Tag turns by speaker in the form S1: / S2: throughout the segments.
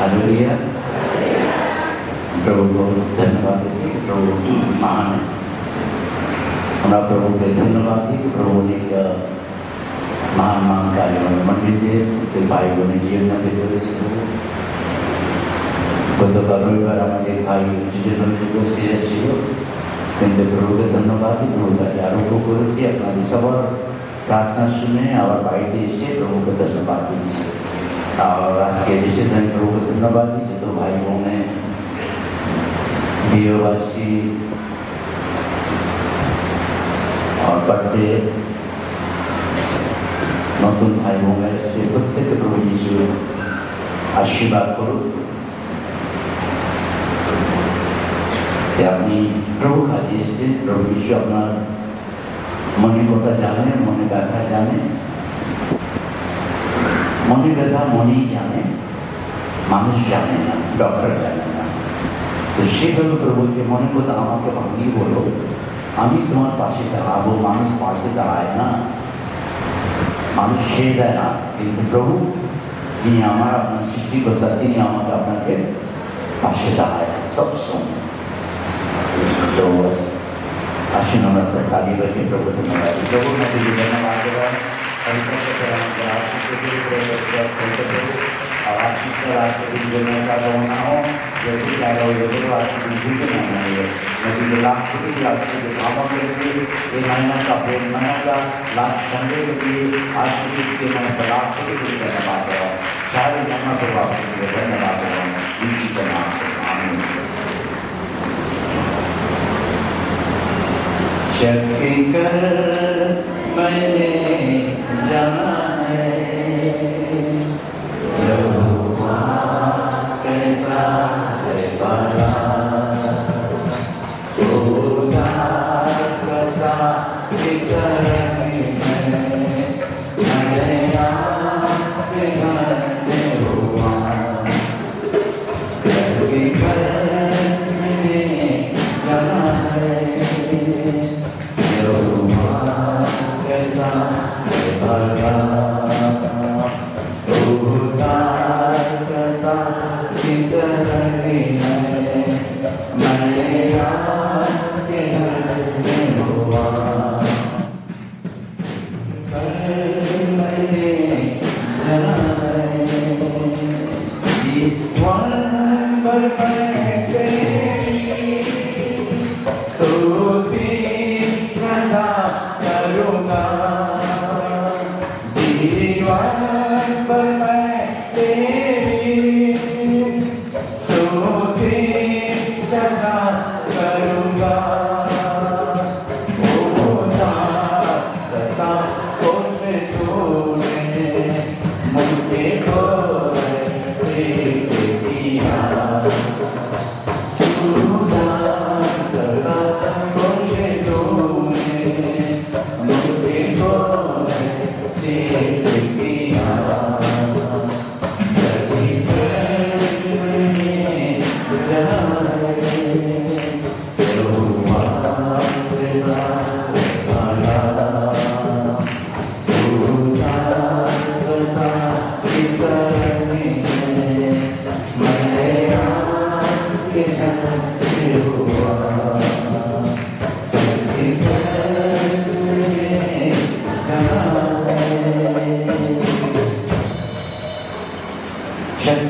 S1: Hallelujah. प्रभु को धन्यवाद देते, प्रभु महान है। हमारा प्रभु के धन्यवाद दी कि प्रभु ने एक महान महान कार्य मंदिर दिए उनके भाई बहन जीवन में गत रविवार हमारे भाई जीवन सीरियस কিন্তু প্রভুকে ধন্যবাদ দিই, প্রভু তাকে আরোগ্য করেছে। আপনাদের সবার প্রার্থনা শুনে আবার বাড়িতে এসে প্রভুকে ধন্যবাদ দিচ্ছি। और आज के विशेष আমি প্রভুকে ধন্যবাদ দিই যত ভাই বোনে বিয়েবাসী और बर्थडे নতুন ভাই বোনের এসে প্রত্যেকে প্রভু যিশু আশীর্বাদ করুন। আপনি প্রভু কাজে এসেছেন, প্রভু যিশু আপনার মনের কথা জানে, মনে ব্যথা জানে, মনে ব্যথা মনেই জানে, মানুষ জানে না, ডক্টর জানে না। তো সেভাবে প্রভুকে মনের কথা আমাকে ভাঙিয়ে বলো, আমি তোমার পাশে দাঁড়াবো। মানুষ পাশে দাঁড়ায় না, মানুষ ছেড়ে দেয় না, কিন্তু প্রভু যিনি আমার আপনার সৃষ্টিকর্তা তিনি আমাকে আপনাকে পাশে দাঁড়ায় সবসময়। तो आशीन हमरा सब काली बसी प्रभु धन्यवाद प्रभु ने धन्यवाद और आशीष राष्ट्रपति जन्म का होना हो जैसे चाहे हो जैसे राष्ट्रपति के महीना है मैं लाख कोटि राष्ट्र के कामों के लिए ये महीना का प्रेम महीना का लाख संडे के लिए आशीष के मैं लाख कोटि के लिए धन्यवाद है सारे जन्म के बाप के लिए धन्यवाद है इसी के नाम से आमीन। शक कर मैंने जाना है यहोवा कैसा है भला, खुदा करता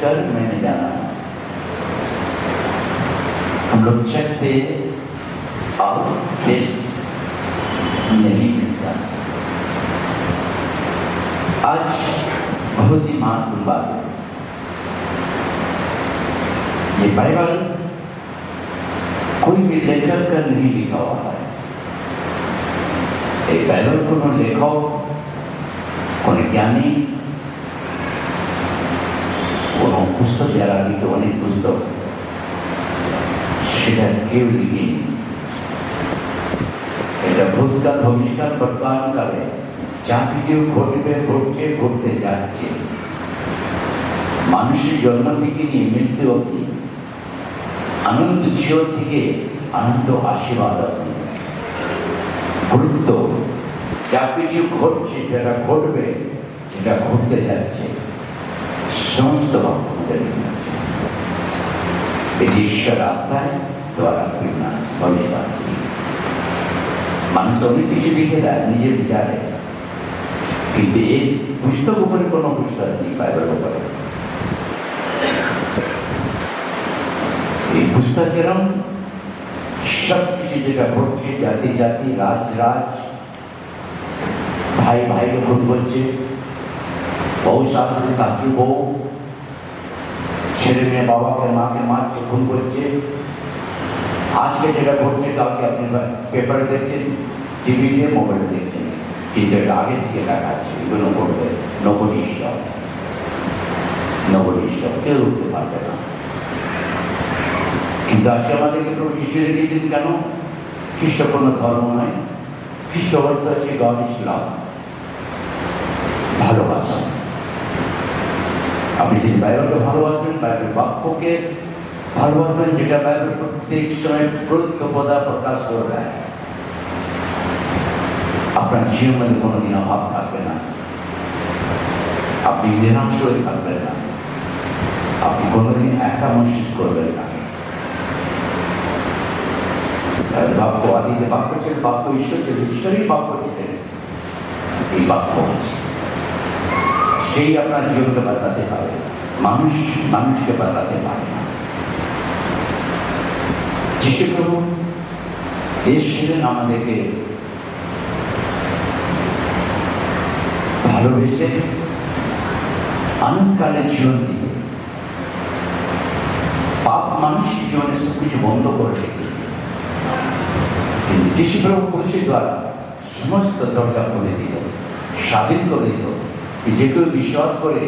S1: कर मैंने जाना। हम लोग चखते और टेस्ट नहीं मिलता। आज बहुत ही महत्वपूर्ण बात है। ये बाइबल कोई भी लेखक कर नहीं लिखा हुआ है। ये बाइबल को न लेखक कोई ज्ञानी কোনো পুস্তক যারা লিখে অনেক পুস্তক সেটা কেউ লিখেনি। এটা ভূতকাল ভবিষ্যৎকাল বর্তমানকালে যা কিছু ঘটবে ঘটছে ঘটতে যাচ্ছে মানুষের জন্ম থেকে নিয়ে মৃত্যু অবধি আনন্দ জীবন থেকে আনন্দ আশীর্বাদ অবধি গুরুত্ব যা কিছু ঘটছে যেটা ঘটবে যেটা ঘটতে যাচ্ছে সমস্ত আমাদের এটি ঈশ্বর আত্মায় দ্বারা প্রেরণা ভবিষ্যৎবাণী। মানুষ অনেক কিছু লিখে দেয় নিজের বিচারে, কিন্তু এই পুস্তক উপরে কোনো পুস্তক নেই বাইবেলের উপরে। এই পুস্তকের সব কিছু যেটা ঘটছে, জাতি জাতি, রাজ রাজ, ভাই ভাইকে খুন করছে, বউ শাশুড়ি শাশুড়ি বউ, ছেলে মেয়ে বাবাকে মাকে মারছে, খুন করছে। আজকে যেটা ঘটছে কালকে আপনি পেপারে দেখছেন, টিভিতে, মোবাইলে দেখছেন, কিন্তু এটা আগে থেকে দেখা আছে। এগুলো করবে নবডি স্টপ, নবডি স্টপ, কেউ উঠতে পারবে না। কিন্তু আজকে আমাদেরকে প্রভু যিশু রেখেছেন কেন? খ্রিস্ট কোনো ধর্ম নয়, খ্রিস্ট অর্থ হচ্ছে গড ইজ লাভ, ভালোবাসা। আপনি যদি বাইবেলকে ভালোবাসবেন, বাইবেল বাক্যকে ভালোবাসবেন, যেটা বাইবেল প্রত্যেক সময় প্রত্যপদা প্রকাশ করে দেয়, আপনার জীবনের মধ্যে কোনোদিন অভাব থাকবে না, আপনি নিরাশ হয়ে থাকবেন না, আপনি কোনোদিন একা মহসুস করবেন না। বাক্য আদিতে বাক্য ছিল, বাক্য ঈশ্বর ছিল, ঈশ্বরই বাক্য ছিলেন, এই বাক্য আছে, সেই আপনার জীবনকে বাঁচাতে পারে, মানুষ মানুষকে বাঁচাতে পারে না। যিশু প্রভু এসেছিলেন আমাদেরকে ভালোবেসে অনন্তকালে জীবন দিতে। পাপ মানুষের জীবনে সব কিছু বন্ধ করে রেখেছে, কিন্তু যিশু প্রভু পুরুষের দ্বারা সমস্ত দরজা খুলে দিল, স্বাধীন করে দিল। যে কেউ বিশ্বাস করে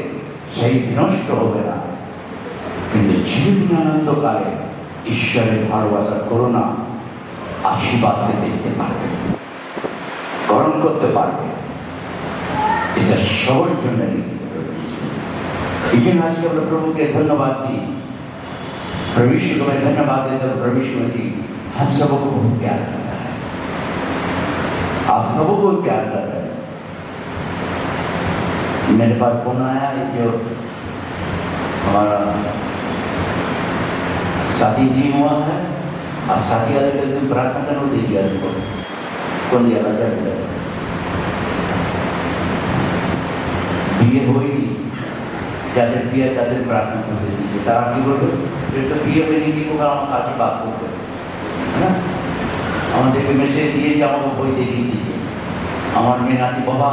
S1: সেই বিনষ্ট হবে না, কিন্তু চিরদিন আনন্দকালে ঈশ্বরের ভালোবাসার করুণা আশীর্বাদকে দেখতে পারবে, গ্রহণ করতে পারবে। এটা সবার জন্য এই জন্য আজকে আমরা প্রভুকে ধন্যবাদ দিই, प्रभु यीशु को मैं धन्यवाद देता हूँ। प्रभु यीशु मसीह हम सबको बहुत प्यार करता है, आप सबको प्यार कर रहे हैं। मेरे पास फोन आया है, जो हमारा शादी नहीं हुआ है और शादी वाले को एकदम प्रार्थना करने दे दिया उनको, कौन दिया राजा दिया, বিয়ে হয়নি, যাদের বিয়ে তাদের প্রার্থনা করতে দিচ্ছে। তারা কি বলবে, তো বিয়ে হয়নি কি করে আমার কাছে বাদ করবে, হ্যাঁ? আমাদেরকে মেসেজ দিয়েছে, আমাকে বই দেখিয়ে দিয়েছে। আমার মেয়ে नाती बाबा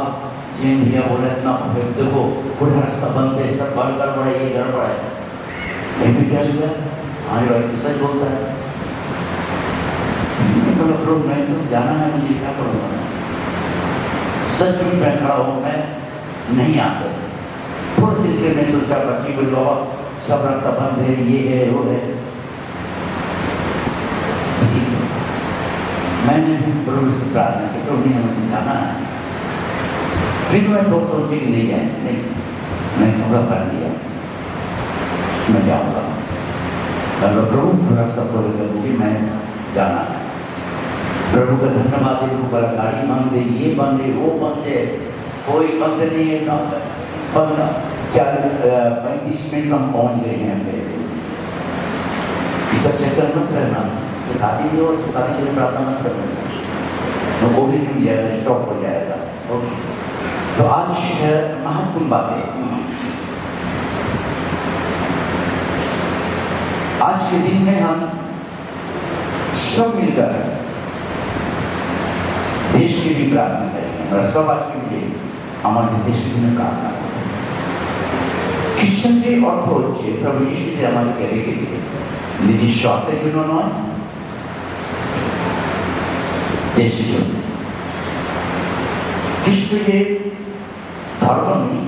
S1: जैन भैया बोले इतना देखो पूरा रास्ता बंद है, सब बड़ गड़बड़ है, ये गड़बड़ है। मैं भी डर गया, हाँ भाई तो सच बोलता है। बोला प्रभु मैं तो जाना है, मुझे क्या करूँगा, सच में मैं खड़ा हूँ, मैं नहीं आता। थोड़े दिन के मैं सोचा बच्ची बोल बाबा सब रास्ता बंद है, ये है वो है, ठीक है। मैंने प्रभु से प्रार्थना की, प्रभु ने मुझे जाना है। फिर मैं तो सोचे कि नहीं जाए, नहीं, मैं पूरा कर लिया, मैं जाऊँगा। प्रभु तो रास्ता खोलेगा मुझे, मैं जाना है। प्रभु का धन्यवाद है, बोला गाड़ी बंद है, ये बंद है, वो बंद है, कोई बंद नहीं है, बंद 35 मिनट में हम पहुँच गए हैं पे। इस सब चक्कर मत रहना, तो शादी नहीं हो तो शादी के लिए प्रार्थना मत करना, तो वो भी नहीं जाएगा, स्टॉप हो जाएगा। ओके, तो आज महत्वपूर्ण बातें, आज के दिन में हम सब मिलकर देश की भी प्रार्थना करेंगे। আমরা সব আজকে মিলে আমাদের দেশের জন্য প্রার্থনা করব। খ্রিস্টানদের অর্থ হচ্ছে প্রভু যিশু যে আমাদেরকে রেখেছে নিজের স্বার্থের জন্য নয়, দেশের জন্য। খ্রিস্ট যে ধর্ম নেই,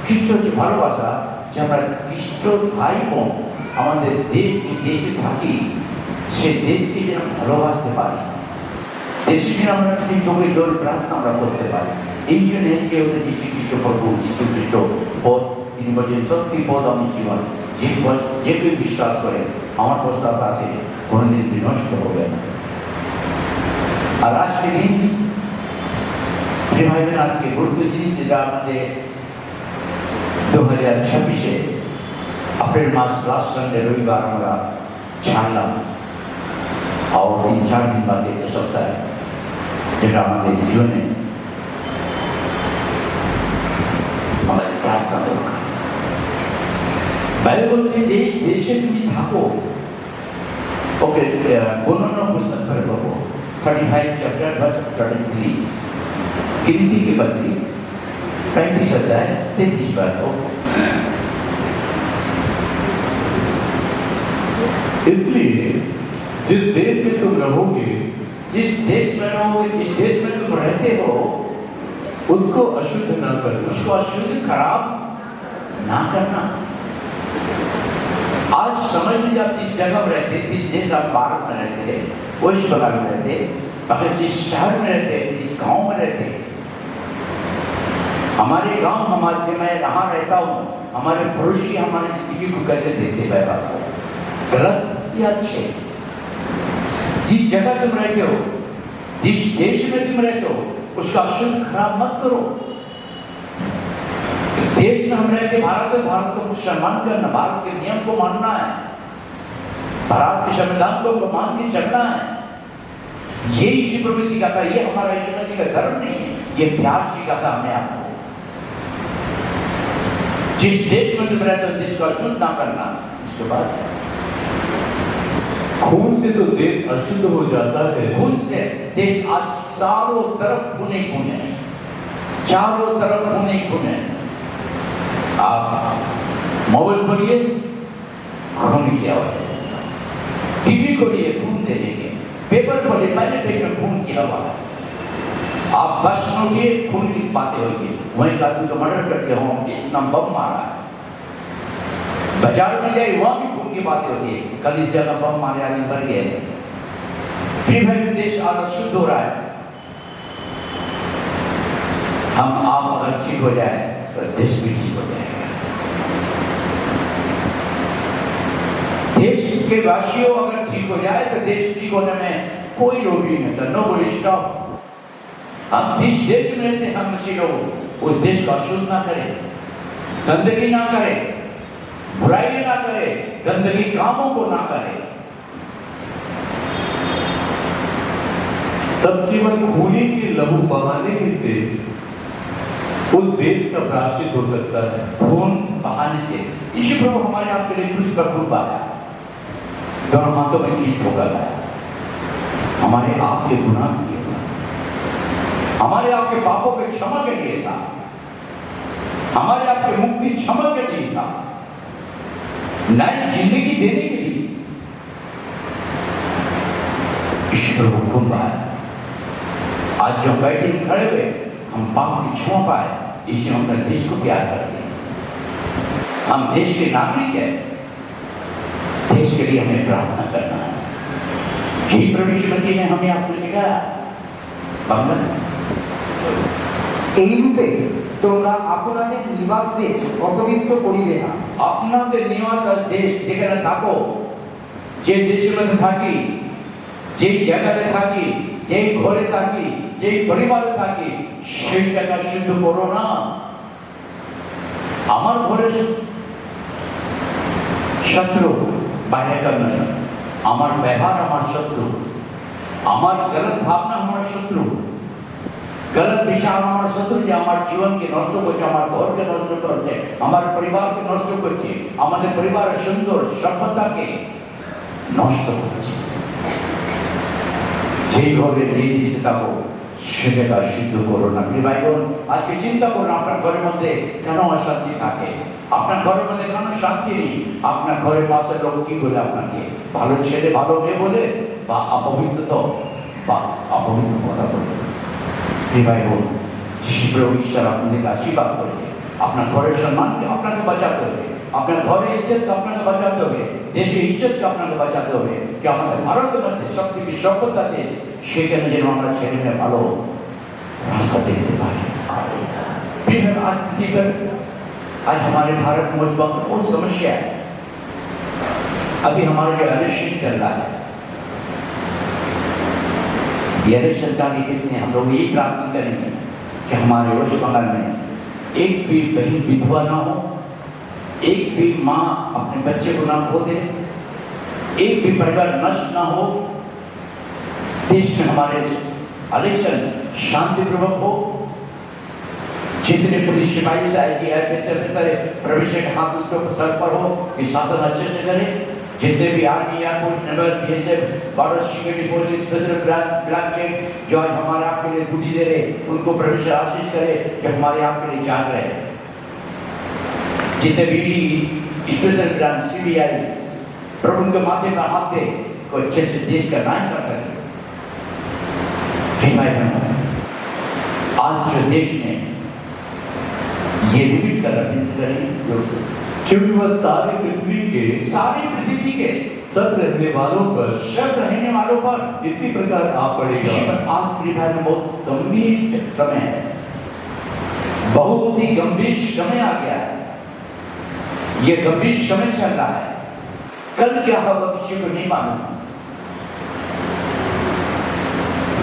S1: খ্রিস্ট হচ্ছে ভালোবাসা, যে আমরা খ্রিস্ট ভাই বোন আমাদের দেশ যে দেশে থাকি সে দেশকে যেন ভালোবাসতে পারি, দেশের জন্য আমরা কিছু চোখে জল প্রার্থনা আমরা করতে পারি। এই জন্য কেউ যীশু খ্রিস্ট প্রভু যীশু খ্রিস্ট পথ, তিনি বলছেন সত্যি পথ আমি জীবন, যে কেউ বিশ্বাস করে আমার প্রস্তাব আছে কোনোদিন বিনষ্ট হবে না। আর আজকে দিন ভাইবেন আজকে গুরুত্ব জিনিস, যেটা আমাদের 2026 এপ্রিল মাস লাস্ট সানডে রবিবার আমরা ছাড়লাম আর 3-4 দিন বাকি একটা সপ্তাহ যেটা আমাদের জীবনে আমাদের প্রার্থনা দরকার। বাইবেল বলছে যে এই দেশে তুমি থাকো, ওকে গণনা পুস্তক করে পাবো 35 चैप्टर वर्स 33 गिनती की पत्री 35 अध्याय 33 बार हो।
S2: इसलिए जिस देश में तुम रहोगे,
S1: जिस देश में रहोगे, जिस देश में तुम रहते हो,
S2: उसको अशुद्ध ना करना,
S1: उसको अशुद्ध खराब ना करना। आज समझ लीजिए आप जिस जगह में रहते, जिस देश आप भारत में रहते, वेस्ट बंगाल में रहते, अगर जिस शहर में रहते, जिस गांव में रहते, हमारे गांव हमारे मैं यहाँ रहता हूँ, हमारे पड़ोसी हमारी जिंदगी को कैसे देखते हैं बात को, गलत या अच्छे। जिस जगह तुम रहते हो, जिस देश में तुम रहते हो, उसका अशुद्ध खराब मत करो। देश में हम रहते भारत में, भारत को सम्मान करना, भारत के नियम को मानना है, भारत के संविधान को मान के चलना है। ये यीशु प्रभु सिखाता है, ये हमारा यीशु मसीह का धर्म नहीं है, ये प्यार सिखाता हमें आपको। जिस देश में तुम रहते हो देश को अशुद्ध ना करना। उसके बाद
S2: खून से तो देश अशुद्ध हो जाता है,
S1: खून से देश आज चारों तरफ खूने खून है, चारों तरफ खूने खून है। आप मोबाइल खोलिए खून की आवाज है, टीवी खोलिए खून देखेंगे, पेपर खोलिए पहले पेज में खून की आवाज है। आप बस में उठिए खून की बातें होगी, वहीं एक आदमी को मर्डर कर दिया, इतना बम मारा है। बाजार में जाए वहां भी खून की बातें होती है, कल इस जगह बम मारे आदमी मर गए। फिर भाई देश आज शुद्ध हो रहा है। हम आप अगर ठीक हो जाए तो देश भी ठीक हो जाएगा। देश के वासियों अगर ठीक हो जाए तो देश ठीक होने में कोई रोक नहीं होता, नो बडी स्टॉप। हम जिस देश में रहते हैं, हम मसीह लोग उस देश को अशुद्ध ना करें, गंदगी ना करें, बुराई ना करें, गंदगी कामों को ना करें।
S2: तब केवल खूनी के लहू बहाने ही से उस देश का प्रायश्चित हो सकता है।
S1: खून बहाने से यीशु प्रभु हमारे आपके लिए क्रूस पर खून बहाया, दोनों हाथों में कील ठोका गया, हमारे आपके गुनाह के लिए था, हमारे आपके पापों के क्षमा के लिए था, हमारे आपके मुक्ति क्षमा के लिए था, नई जिंदगी देने के लिए यीशु प्रभु खून बहाया। आज जो बैठे खड़े हुए हम पाप की क्षमा पाए, इसे हम अपने देश को प्यार करते हैं। हम देश के नागरिक हैं, देश के लिए हमें प्रार्थना करना है। यही प्रभु यीशु मसीह ने हमें आपको सिखाया। बाबा
S3: এই রূপে তোমরা আপনাদের নিবাস দেশ অপবিত্র করিবে না।
S1: আপনাদের নিবাস আর দেশ যেখানে থাকো, যে দেশের মধ্যে থাকি, যে জায়গাতে থাকি, যে ঘরে থাকি, যে পরিবারে থাকি, সেই জায়গা শুদ্ধ করো না। আমার ঘরে শত্রু বাইরেকার নয়, আমার ব্যবহার আমার শত্রু, আমার গলত ভাবনা আমার শত্রু, गलत विचार हमारा शत्रु যে আমার জীবনকে নষ্ট করছে, আমার ঘরকে নষ্ট করছে, আমার পরিবারকে নষ্ট করছে, আমাদের পরিবারের সুন্দর সভ্যতাকে নষ্ট করছে। যেই ঘরে যে দেশে থাকো সেটাকে সিদ্ধ করো না। প্রিয় ভাই বোন, আজকে চিন্তা করুন আপনার ঘরের মধ্যে কেন অশান্তি থাকে, আপনার ঘরের মধ্যে কেন শান্তি নেই, আপনার ঘরের পাশে লোক কি বলে আপনাকে, ভালো ছেলে ভালো মেয়ে বলে, বা অপবিত্র কথা বলে। भाई बोल प्रभु ईश्वर आपने आशीर्वाद करेंगे, अपना घर सम्मान के अपना बचाते हुए, अपना घर इज्जत का अपना बचाते हुए, देश इज्जत का अपना बचाते हुए, कि हमारे भारत मध्य शक्ति की सभ्यता देश সেখানে যেন আমরা ছেলে মেয়ে ভালো रास्ता देखते पाए। आज पृथ्वी आज हमारे भारत में बहुत समस्या है। अभी हमारा जो इलेक्शन चल रहा है, ये इलेक्शन का कितने हम लोग यही प्रार्थना करेंगे कि हमारे वेस्ट बंगाल में एक भी बहन विधवा ना हो, एक भी माँ अपने बच्चे को ना खो दे, एक भी परिवार नष्ट ना हो, देश में हमारे इलेक्शन शांतिपूर्वक हो, जितने पुलिस सिपाही से आईजी आईपीएस ऑफिसर प्रोविजन हाथ उसके ऊपर सर पर हो कि शासन अच्छे से करे, जितने भी army air force naval BSF border security forces special blanket जो आज हमारे आपके लिए ड्यूटी दे रहे उनको परमेश्वर आशीष करे जो हमारे आपके लिए जाग रहे हैं। जितने भी स्पेशल ब्रांच सीबीआई प्रभु उनके माथे पर हाथ दे को अच्छे से देश का न्याय कर सके। फिर भाई बहनों, आज जो देश में ये रिपीट कर रहे करेंगे
S2: क्योंकि वह सारी पृथ्वी के सब रहने वालों पर इसी प्रकार आ पड़ेगा।
S1: आज परिवार में बहुत गंभीर समय है, बहुत ही गंभीर समय आ गया है। ये गंभीर समय चल रहा है, कल क्या होगा किसी को नहीं मालूम।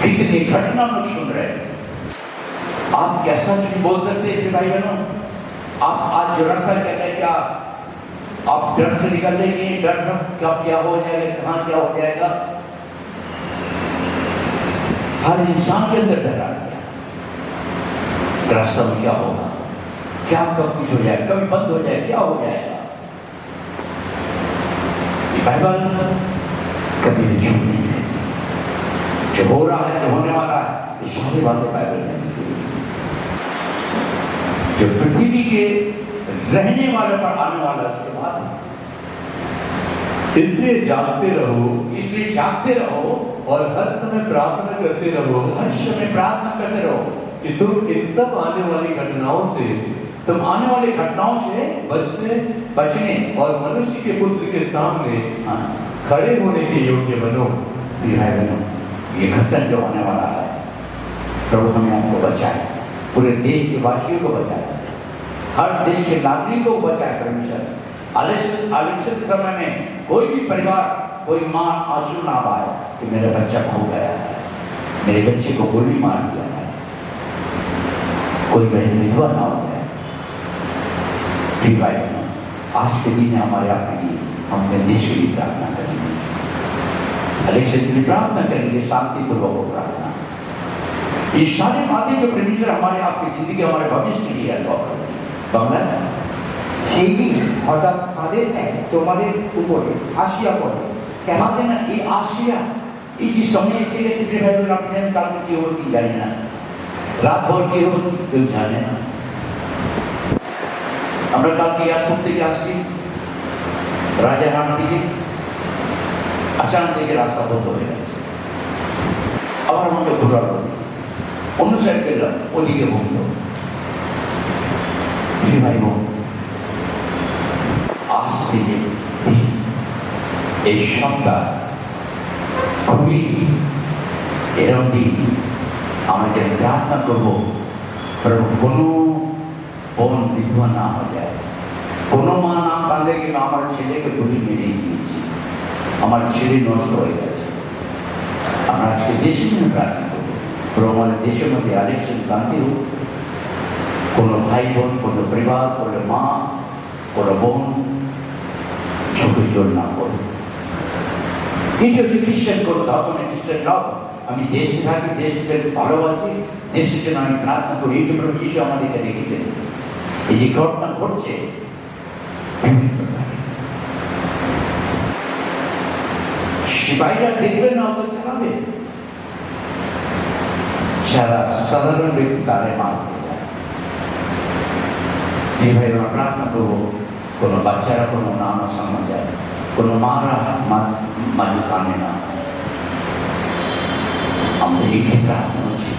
S1: कितनी घटना लोग सुन रहे हैं, आप कैसा नहीं बोल सकते भाई बहनों। आप आज जो रास्ता कर रहे क्या आप डर से निकल लेंगे, डर कब क्या हो जाएगा, कहां क्या हो जाएगा। हर इंसान के अंदर डर आ गया, रास्ता में क्या होगा, क्या कब कुछ हो जाएगा, कभी बंद हो जाएगा, क्या हो जाएगा। ये बाइबल कभी भी झूठ नहीं कहती, जो हो रहा है जो होने वाला है ये सारी बातें बाइबल में लिखी हुई है। जो पृथ्वी के रहने वाले पर आने वाला उसके बाद,
S2: इसलिए जागते रहो
S1: और
S2: हर समय प्रार्थना करते रहो कि तुम इन सब आने वाली घटनाओं से बचने और मनुष्य के पुत्र के सामने खड़े होने के योग्य बनो।
S1: भाई बहनों, ये घटना जो होने वाला है, प्रभु हमें आपको बचाए, पूरे देश के वासियों को बचाए, हर देश के नागरिकों को बचाए परमेश्वर। इलेक्शन के समय में कोई भी परिवार, कोई माँ आंसू ना आए कि मेरा बच्चा खो गया है, मेरे बच्चे को गोली मार दिया है, कोई बहन विधवा ना हो जाए। फिर भाई बहनों, आज के दिन हमारे आपके लिए हम अपने देश के लिए प्रार्थना करेंगे, इलेक्शन के लिए प्रार्थना करेंगे, शांतिपूर्वक प्रार्थना। ये सारी बातें जो परमेश्वर हमारे आपकी जिंदगी हमारे भविष्य के लिए है বাংলা
S3: সেই দিন হঠাৎ খাদের ন্যায় তোমাদের উপরে আসিয়া পড়ে।
S1: আমাদের না এই আসিয়া এই যে সময় এসে গেছে ভাই বোন, আপনি জানেন কালকে কি হবে কি জানি না, রাত ভোর কি হবে কেউ জানে না। আমরা কালকে এয়ারপোর্ট থেকে আসছি রাজারহাট থেকে, আচানক থেকে রাস্তা বন্ধ হয়ে গেছে, আবার আমাকে ঘোরার ওদিকে অন্য সাইড গেলাম, ওদিকে বন্ধ। ভাই বোন, আজ থেকে এই সপ্তাহ খুবই এরকম দিন আমরা যেন প্রার্থনা করবো প্রভু কোনো বোন বিধবা না হয়ে যায়, কোনো মা না কাঁদে কিন্তু আমার ছেলেকে গুলি মেরে দিয়েছে, আমার ছেলে নষ্ট হয়ে গেছে। আমরা আজকে দেশের জন্য প্রার্থনা করবো, প্রভু আমাদের দেশের মধ্যে ইলেকশন শান্তি হোক, কোনো ভাই বোন, কোনো পরিবার, কোনো মা, কোনো বোন চোখে জোর না করে। এই যে খ্রিস্টান কোনো ধর্ম নেই, খ্রিস্টান নয়, আমি দেশে থাকি, দেশকে ভালোবাসি, দেশের জন্য আমি প্রার্থনা করি। এইটা প্রভু যিশু আমাদেরকে রেখেছেন। এই যে ঘটনা ঘটছে সিপাহীরা দেখবে না, অত চালাবে, সারা সাধারণ ব্যক্তি তারে মারবে। ভাই আমরা প্রার্থনা করবো কোনো বাচ্চারা কোনো নাম সামনে যায়, কোনো মারা মাঝে কানে না। আমাদের এইটি প্রার্থনা হচ্ছে,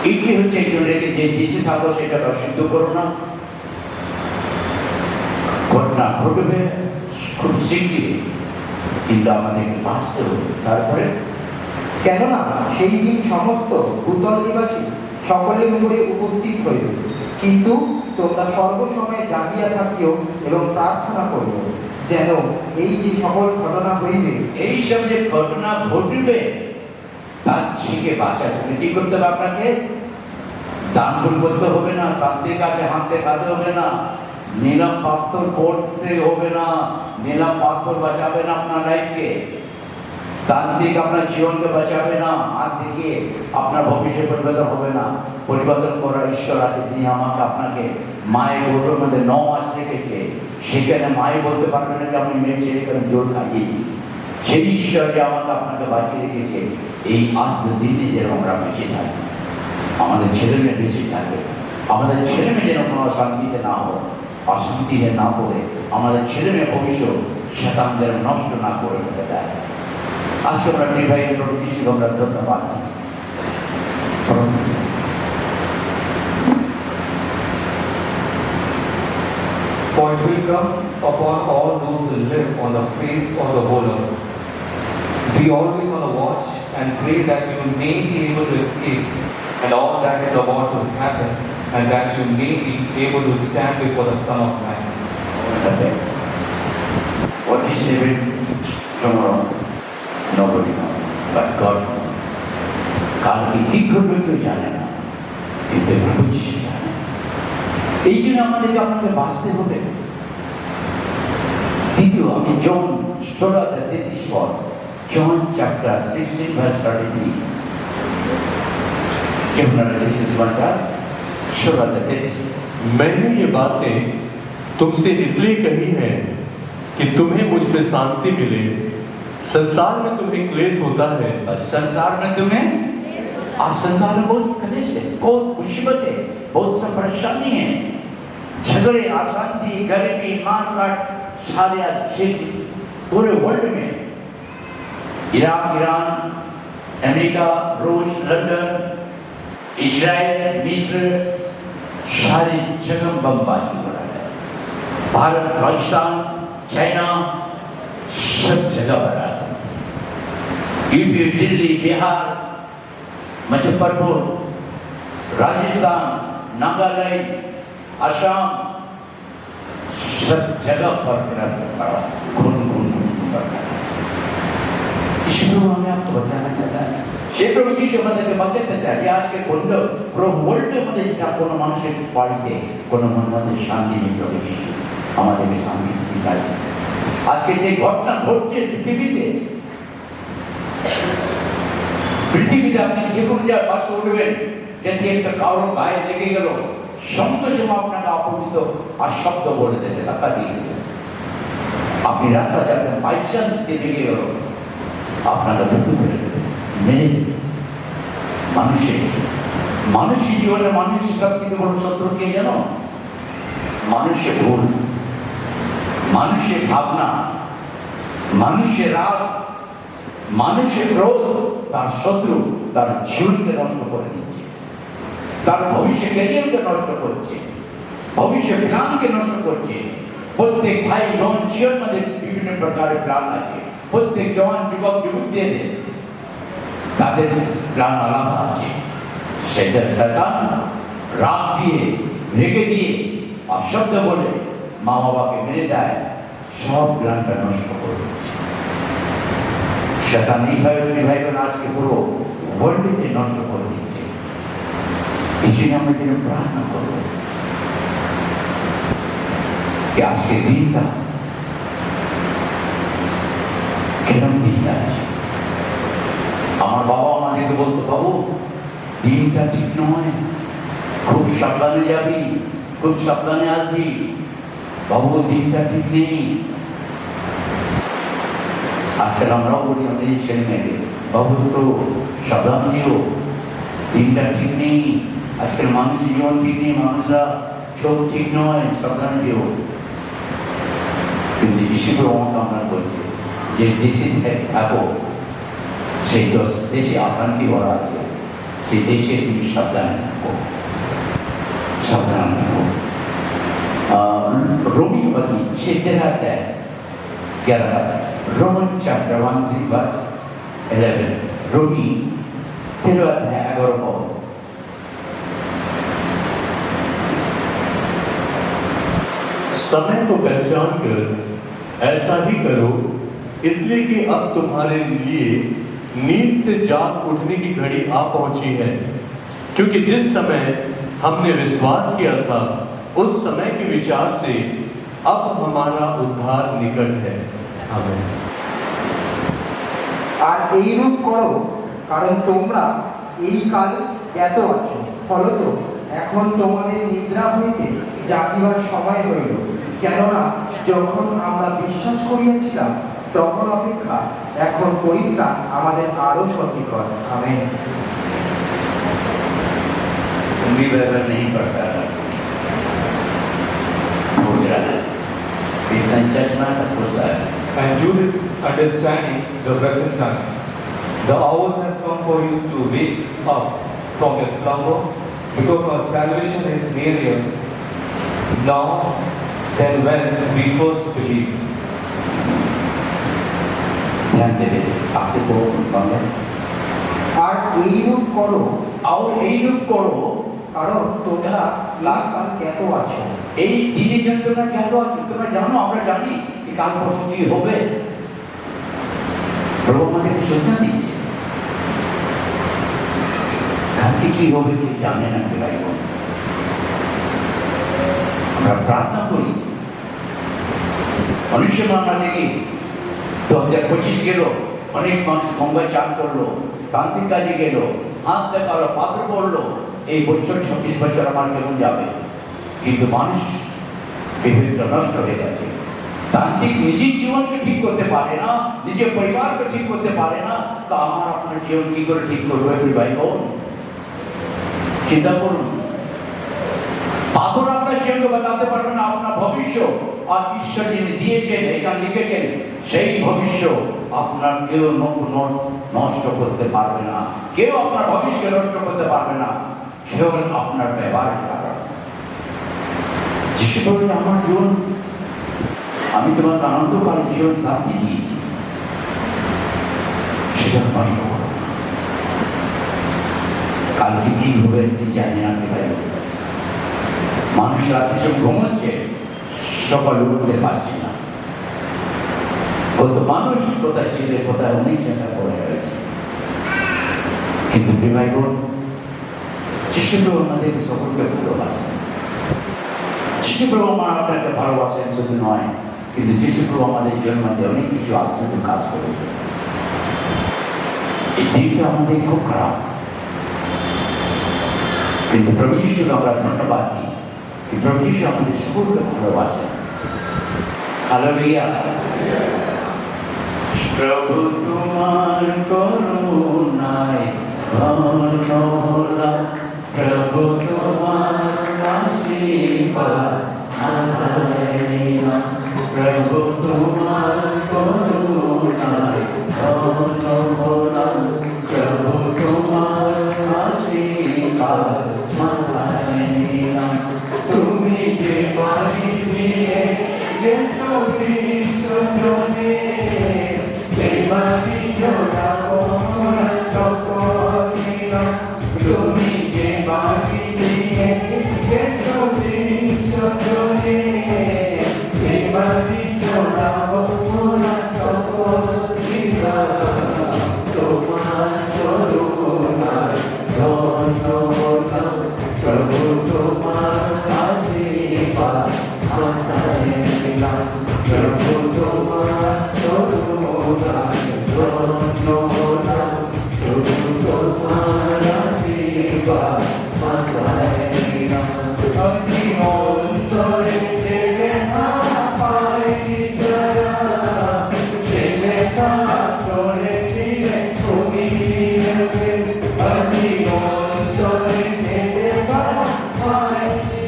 S1: এইটি হচ্ছে একজনকে যে দেশে থাকো সেটা অশুদ্ধ করো না। ঘটনা ঘটবে খুব শীঘ্রই, কিন্তু আমাদেরকে বাঁচতে হবে। তারপরে
S3: কেননা সেই দিন সমস্ত ভূতল নিবাসী সকলের উপরে উপস্থিত হইবে, কিন্তু তোমরা সর্বসময় জাগিয়া থাকিও এবং প্রার্থনা করিও, যেন এই যে সকল ঘটনা হইবে,
S1: এই সব যে ঘটনা ঘটবে তার থেকে বাঁচার জন্য কি করতে হবে? আপনাকে দান করতে হবে না, তান্ত্রিক কাছে হাত দেখাতে হবে না, নীলম পাথর পড়তে হবে না, নীলম পাথর বাঁচাবে না আপনার লাইফকে, তান্ত্রিক আপনার জীবনকে বাঁচাবে না, আর দেখিয়ে আপনার ভবিষ্যৎ পরিবর্তন হবে না। পরিবর্তন করার ঈশ্বর আছে, তিনি আমাকে আপনাকে মায়ের গর্ভের মধ্যে 9 মাস রেখেছে, সেখানে মায়ে বলতে পারবে না যে আমি মেয়ে ছেলেকে জোর খাইয়েছি। সেই ঈশ্বর যে আমাকে আপনাকে বাঁচিয়ে রেখেছে, এই আসতে দিনে যেন আমরা বেঁচে থাকি, আমাদের ছেলে মেয়ে বেঁচে থাকে, আমাদের ছেলে মেয়ে যেন কোনো অশান্তিতে না হয়, অশান্তিতে না পড়ে, আমাদের ছেলে মেয়ে ভবিষ্যৎ শয়তান যেন নষ্ট না করে ফেলে দেয়। আজকে আমরা ডিভাইন প্রভু যিশুকে আমরা ধন্যবাদ দিই।
S4: For it will come upon all those who live on the face of the whole earth. Be always on the watch and pray that you may be able to escape and all that is about to happen, and that you may be able to stand before the Son of Man.
S1: What is even tomorrow? Nobody knows, but God knows. কালকে কি করবে কেউ জানে না, কিন্তু প্রভু যিশু জানে। এই জন্য আমাদেরকে আপনাকে বাঁচতে হবে। দ্বিতীয়, আমি জন 16:33 পদ, জন চ্যাপ্টার 16 verse 33,
S2: मैंने ये बातें तुमसे इसलिए कही हैं कि तुम्हें मुझ में शांति मिले। संसार में तुम्हें क्लेश होता है,
S1: संसार में तुम्हें, आज संसार में बहुत क्लेश है, बहुत मुसीबत है, बहुत सब परेशानी है, झगड़े, अशांति, गरीबी, मारकाट, सारे पूरे वर्ल्ड में, इराक, ईरान, अमेरिका, रूस, लंदन, इजराइल, मिस्र, सारी जगह बमबारी हो रहा है। भारत, पाकिस्तान, चाइना, सब जगह पर अशांति। यूपी, दिल्ली, बिहार, मुजफ्फरपुर, राजस्थान, नागालैंड, असम, सब जगह पर खून कर रहा है। ईश्वर हमें आपको बचाना चाहता है। সেপ্রভু যিশু আমাদেরকে বাঁচাতে চায় যে আজকে পুরো ওয়ার্ল্ডের মধ্যে যেটা কোনো মানুষের বাড়িতে কোনো মনের শান্তি নেই, প্রভু যিশু আমাদেরকে শান্তি দিতে চাইছে। আজকে সেই ঘটনা ঘটছে পৃথিবীতে আপনি যে কোনো জায়গায় বাসে উঠবেন, যদি একটা কারোর গায়ে লেগে গেল, সঙ্গে সঙ্গে আপনাকে অপবিত্র আর শব্দ বলে দেবে, টাকা দিয়ে দেবে। আপনি রাস্তা যাবেন, বাই চান্স লেগে গেল, আপনাকে ধুতু ফেলে দেবে, মেনে দেবে। মানুষের জীবনে মানুষের সব থেকে বড় শত্রু কে জানো? মানুষের ভুল, মানুষের ভাবনা, মানুষের রাগ, মানুষের ক্রোধ তার শত্রু, তার জীবনকে নষ্ট করে দিচ্ছে, তার ভবিষ্যৎ ক্যারিয়ারকে নষ্ট করছে, ভবিষ্যৎ প্ল্যানকে নষ্ট করছে। প্রত্যেক ভাই বোন জীবন মধ্যে বিভিন্ন প্রকারের প্ল্যান আছে, প্রত্যেক জওয়ান যুবক যুবকদের তাদের প্ল্যান আলাদা আছে। সেটা শয়তান রাগ দিয়ে, রেগে দিয়ে, অশব্দ বলে মা বাবাকে মেরে দেয়, সব প্ল্যানটা নষ্ট করে দিচ্ছে। শয়তান এইভাবে ভাই বোন আজকে পুরো ওয়ার্ল্ডকে নষ্ট করে দিচ্ছে। এই জন্য আমরা যেন প্রার্থনা করবো कि आज के दिन का কেরম দিন যাচ্ছে। আমার বাবা আমাদেরকে বলতো, বাবু দিনটা ঠিক নয়, খুব সাবধানে যাবি, খুব সাবধানে আসবি, বাবু দিনটা ঠিক নেই। আজকাল আমরাও বলি আমাদের ছেলে মেয়েকে, বাবু একটু সাবধান দিও, দিনটা ঠিক নেই, আজকাল মানুষের জীবন ঠিক নেই, মানুষরা সব ঠিক নয়, সাবধানে দিও। কিন্তু যিশু আমাকে আমরা বলছে যে দেশে থাকো, সেই দেশে অশান্তি ভরা আছে, সেই দেশে তুমি সাবধানে থাকো, সাবধানে থাকো। রোমি বাকি সে 13 Romans chapter 1:3-11, রোমি 13:11
S2: समय को पहचान कर ऐसा ही करो, इसलिए कि अब तुम्हारे लिए नींद से जाग उठने की घड़ी आ पहुंची है। क्योंकि जिस समय हमने विश्वास किया था उस समय के विचार से अब हमारा उद्धार निकट है। आमीन।
S3: আর এইরূপ করো, কারণ তোমরা এই কাল জ্ঞাত আছো, ফলত এখন তোমাদের নিদ্রা হইতে জাগিবার সময় হইল। কেননা যখন আমরা বিশ্বাস করিয়াছিলাম তখন অপেক্ষা এখন পরিত্রাণ আমাদের আরো সন্নিকট। আমেন।
S1: तुम भी बाइबल नहीं पढ़ता खोज रहा है, इतना चश्मा तक खोजता है।
S4: And do this understanding the present time. The hour has come for you to wake up from your slumber, because our salvation is nearer now than when we first believed.
S1: ध्यान देवे आस्ते तो बांग्ला
S3: আর এইরূপ করো,
S1: और এই রূপ করো,
S3: কারণ তোমরা এই কাল জ্ঞাত আছো।
S1: এই দিনের জন্য তোমরা জ্ঞাত আছো। তোমরা জানো, আমরা জানি যে কাল পরশু কি হবে। প্রভু আমাদেরকে সূচনা দিচ্ছে, কালকে কি হবে কেউ জানে না। ভাই বোন, আমরা প্রার্থনা করি, অনেক সময় আমরা দেখি 2025 গেল, অনেক মানুষ গঙ্গায় চান করলো, তান্ত্রিক কাজে গেল, হাত দেখালো, পাথর পড়লো, এই বছর 26 বছর আমার কেমন যাবে। কিন্তু মানুষ বিবেকটা নষ্ট হয়ে গেছে। তান্ত্রিক নিজের জীবনকে ঠিক করতে পারে না, নিজের পরিবারকে ঠিক করতে পারে না, তো আমার আপনার জীবন কি করে ঠিক করবো? একটু ভাই বোন চিন্তা করুন। পাথর আপনার জীবনকে বাঁচাতে পারবে না, আপনার ভবিষ্য আর ঈশ্বর যিনি দিয়েছেন, এটা লিখেছেন, সেই ভবিষ্য আপনার কেউ নষ্ট করতে পারবে না, কেউ আপনার ভবিষ্যকে নষ্ট করতে পারবে না, কেবল আপনার ব্যবহারের কারণ। যিশু বলেন, আমার জীবন আমি তোমাকে আনন্দকারী জীবন শান্তি দিয়েছি, সেটা নষ্ট করো না। কালকে কি হবে কি জানি না। ভাই মানুষ রাত্রে সব ঘুমোচ্ছে, সকালে উঠতে পারছে না। কত মানুষ কোথায় ছেলে কোথায় অনেক জায়গায় পড়ে রয়েছে। কিন্তু ভাই বোন, যিশু প্রভু আমাদেরকে সকলকে ভালোবাসেন। যিশু প্রভু আমার আপনাকে ভালোবাসেন শুধু নয়, কিন্তু যিশু প্রভু আমাদের জীবনের মধ্যে অনেক কিছু আশ্চর্য কাজ করেছে। এই দিনটা আমাদের খুব খারাপ, কিন্তু প্রভু যিশুকে আমরা ধন্যবাদ দিই कि प्रभु यीशु আমাদের সকলকে ভালোবাসেন। হালেলুয়া। প্রভু তোমার করুণায় ধন্য হলাম, প্রভু তোমার আশীর্বাদ আমায় নিলাম, প্রভু তোমার করুণায় ধন্য হলাম, প্রভু তোমার আশীর্বাদ আমায় নিলাম। তুমি যে বাড়ি দিয়ে গেছো বিশ্বজনে, সেই বাড়ি জোড়াবো মোরা সকল মিলন। তুমি যে বাড়ি দিয়ে গেছো বিশ্বজনে, সেই বাড়ি জোড়াবো মোরা সকল মিলন। তোমার করুণায় ধন্য হলাম, প্রভু তোমার আশীর্বাদ আমায় নিলাম, প্রভু তোমার করুণায় ধন্য হলাম, প্রভু তোমার আশীর্বাদ আমায় নিলাম। অতি অন্তরে যে লেখা পাইনি ছায়া, সে লেখা শুনেছিলে তুমি নিবে। অতি অন্তরে যে লেখা পাইনি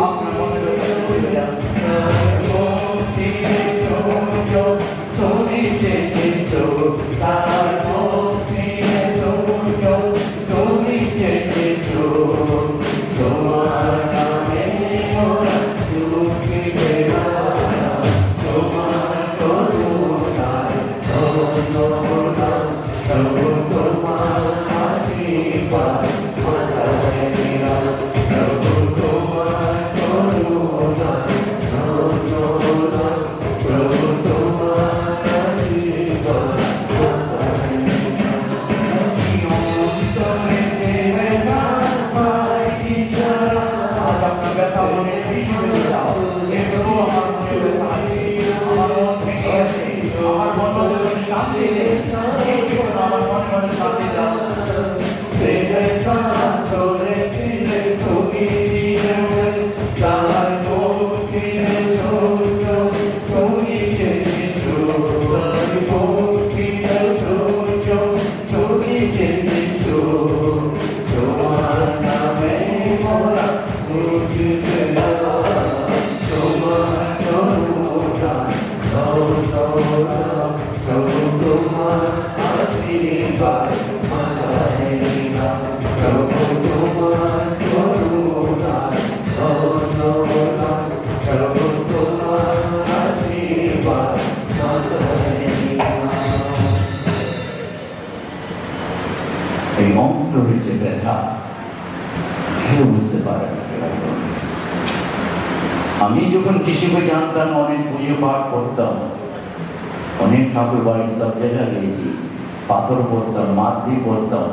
S1: আপনার মনে তুমি চেয়েছো তার তুমি চেয়েছো, তোমার নামে মোরা সুখী পেলাম, তোমার করুণায় ধন্য হলাম, প্রভু তোমার আশীর্বাদ আমায় নিলাম, প্রভু তোমার করুণায় আমি যখন যিশুকে জানতাম অনেক পুজো পাঠ করতাম, অনেক ঠাকুর বাড়ি সব জায়গায় গিয়েছি, পাথর পড়তাম, মাতৃ পড়তাম,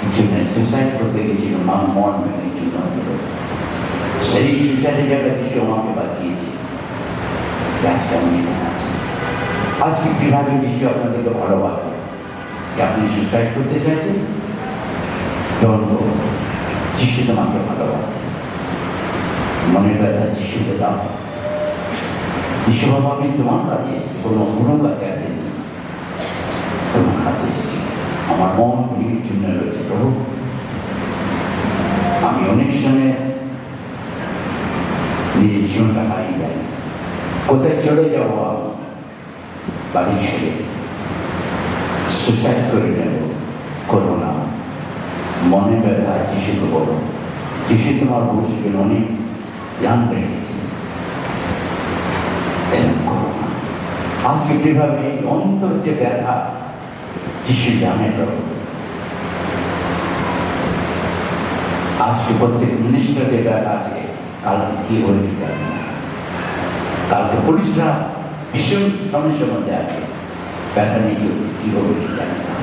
S1: কিছু নেই, সুইসাইড করতে গেছিল, মন ভেঙে চুনা দিল। সেই সুইসাইডের জায়গায় কিছু আমাকে বাঁচিয়েছে। আজকে আমি এখানে আছি। আজকে কীভাবে যিশু আপনাদেরকে ভালোবাসে, যে আপনি সুইসাইড করতে চাইছেন, যিশু তোমাকে ভালোবাসে। মনের ব্যথা যিশুকে দাও। যিশু বাবা, আমি তোমার কাছে এসেছি, কোনো কাজে আসেনি, তোমার কাছে এসেছি। আমার মন ভেঙে চূর্ণ রয়েছে প্রভু। আমি অনেক সময় নিজের জীবনটা হারিয়ে যাই। কোথায় চলে যাবো আমি? বাড়ি ছেড়ে সুসাইড করে নেব, করবো না। মনে ব্যথা যিশুকে বলো, যিশু তোমার ভবিষ্যৎ অনেক জ্ঞান রেখেছে, এরকম করো না। আজকে কিভাবে অন্তর যে ব্যথা যিশু জানে প্রভু। আজকে প্রত্যেক মিনিস্টারদের ব্যথা আছে, কালকে কি হয়ে কি জানে না। কালকে পুলিশরা ভীষণ সমস্যার মধ্যে আছে, ব্যথা নিয়ে চলছে, কি হবে কি জানে না।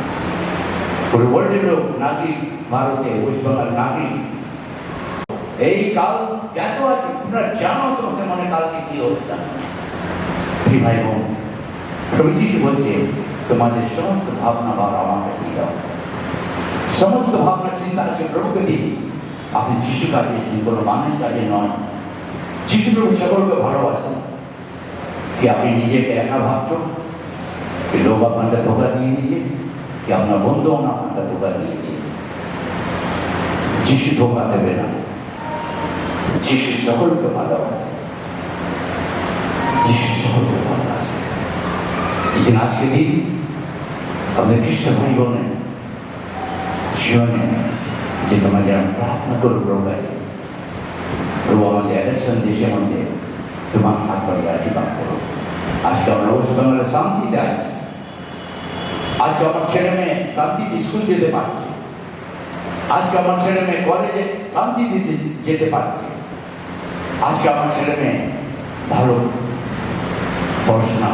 S1: পুরো ওয়ার্ল্ডের লোক, নাগরিক, ভারতে ওয়েস্ট বেঙ্গল নাগরিক, এই কাল জ্ঞাত আছে, তোমরা জানো তোমাকে মনে কালকে কি হবে জানো না। ভাই বোন, প্রভু যিশু বলছে তোমাদের সমস্ত ভাবনা ভার আমাকে দিয়ে দাও। সমস্ত ভাবনা চিন্তা আজকে প্রভুকে দিন। আপনি যিশু কাজে এসেছেন, কোনো মানুষ কাজে নয়। যিশু প্রভু সকলকে ভালোবাসেন। কি আপনি নিজেকে একা ভাবছেন? কি লোক আপনাকে ধোকা দিয়ে দিয়েছে? কি আপনার বন্ধু আপনাকে ধোকা দিয়েছে? যিশু ধোকা দেবে না। যিশু সকলকে ভালোবাসে। যিশু সকলকে ভালোবাসে। এই যে আজকে দিন আমাদের খ্রিস্ট ভাই বোনের জীবনে যে তোমরা যেন প্রার্থনা করো প্রভু আমাদের ইলেকশন দেশের মধ্যে তোমার হাত বাড়িয়ে আশীর্বাদ করো। আজকে আমরা ওয়েস্ট বেঙ্গলের শান্তিতে আছি। আজকে আমার ছেলে মেয়ে শান্তিতে স্কুল যেতে পারছে। আজকে আমার ছেলে মেয়ে কলেজে শান্তিতে যেতে পারছে। আজকে আমার ছেলে মেয়ে ভালো পড়াশোনা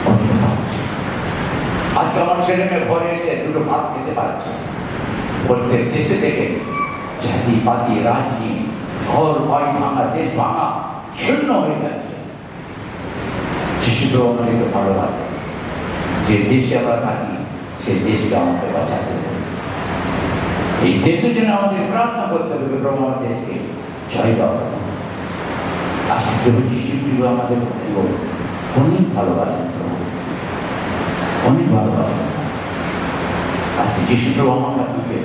S1: করতে পারছে। আজকে আমার ছেলে মেয়ে ঘরে এসে দুটো ভাত খেতে পারছে। প্রত্যেক দেশে থেকে জাতি পাতি রাজনীতি, ঘর বাড়ি ভাঙা, দেশ ভাঙা, শূন্য হয়ে যাচ্ছে। যিশু আমাদেরকে ভালোবাসে। যে দেশে আমরা থাকি সেই দেশকে আমাকে বাঁচাতে হবে। এই দেশের জন্য আমাদের প্রার্থনা করতে হবে, প্রভু আমার দেশকে জয় দাও। আজকে প্রভু যিশু প্রিয় আমাদের অনেক ভালোবাসেন প্রভু, অনেক ভালোবাসেন। আজকে যিশু প্রভু আমাকে আপনাকে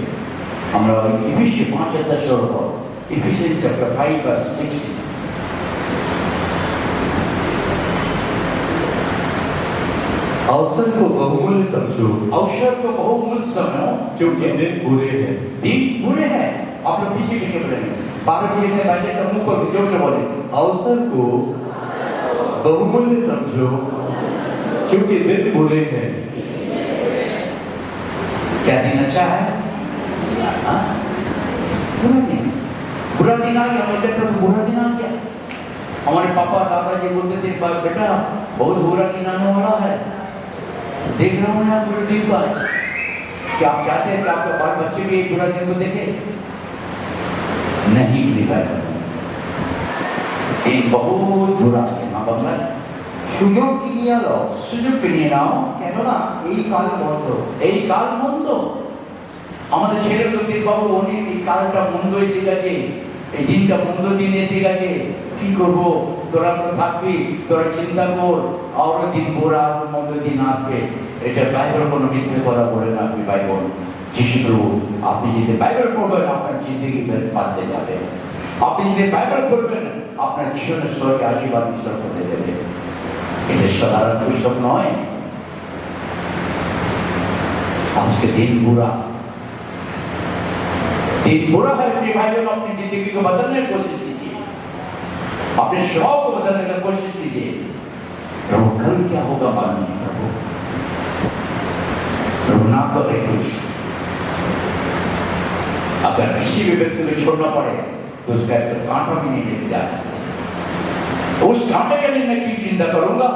S1: আমরা ওই ইফিসিয়ান 5:16 इफिशियंस चैप्टर 5 वर्स 16
S2: अवसर को बहुमूल्य समझो,
S1: अवसर को बहुमूल्य समझो,
S2: क्योंकि दिन बुरे हैं।
S1: दिन बुरे हैं। आप लोग पीछे पीछे बोलेंगे, 12 में बैठे सब मुंह खोल के जोर से बोलेंगे,
S2: अवसर को बहुमूल्य समझो, क्योंकि दिन बुरे हैं।
S1: क्या दिन अच्छा है? हाँ? बुरा दिन आ गया। मुझे तो बुरा दिन आ गया। हमारे पापा दादाजी बोलते थे, बेटा बहुत बुरा दिन आने वाला है। देख रहा हूँ यहाँ पूरे दिन को आज। क्या आप चाहते हैं कि आपके बाल बच्चे भी एक बुरा दिन को देखे? नहीं लिखा है। दिन बहुत बुरा है। हाँ बाबा,
S3: সুযোগ কিনিয়া লও,
S1: সুযোগ কিনিয়ে নাও,
S3: কেননা এই কাল মন্দ।
S1: এই কাল মন্দ। আমাদের ছেলেগুলো বাবু অনেক এই কালটা মন্দ এসে গেছে, এই দিনটা মন্দ দিন এসে গেছে, কি করব? তোরা তো থাকবি, তোরা চিন্তা কর, আরো দিন বুড়া মন্দ দিন আসবে। এটা বাইবেল কোনো মিথ্যে কথা বলে না। আপনি বাইবেল যিশু প্রভু, আপনি যদি বাইবেল পড়বেন আপনার জিন্দগি পাল্টে যাবে। আপনি যদি বাইবেল পড়বেন আপনার জীবনের স্বর্গে আশীর্বাদ ঈশ্বর করতে দেবে। এটা সাধারণ পুস্তক নয়। আজকে दिन बुरा है। अपने भाई बहनों अपनी जिंदगी को बदलने की कोशिश कीजिए, अपने स्वभाव को बदलने की कोशिश कीजिए। प्रभु कल क्या होगा मालूम नहीं। प्रभु ना करे कुछ। अगर किसी भी व्यक्ति को छोड़ना पड़े तो उसका एक कांटा भी नहीं लेके जा सकते। उस घाटे के लिए मैं क्यों चिंता करूंगा?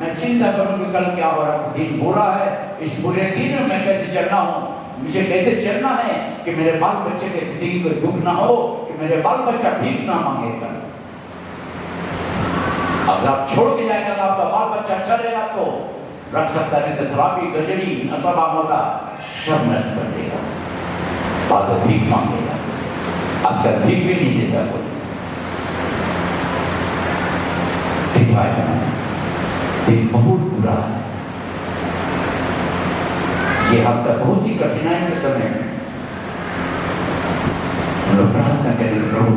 S1: मैं चिंता करूंगी कल क्या हो रहा है, दिन बुरा है, इस बुरे दिन में मैं कैसे चलना हूं, मुझे कैसे चलना है कि मेरे बाल बच्चे के दिन को दुख ना हो, कि मेरे बाल बच्चा भीख ना मांगेगा। अगर आप छोड़ के जाएगा तो आपका बाल बच्चा अच्छा रहेगा तो रख सकता, नहीं तो शराबी गजड़ी नशा होता सब नष्ट कर देगा, बाद में भीख मांगेगा। आजकल भीख भी नहीं देता कोई। ठीक है, दिन बहुत बुरा है। ये हफ्ता बहुत ही कठिनाई के समय में हम लोग प्रार्थना करेंगे, प्रभु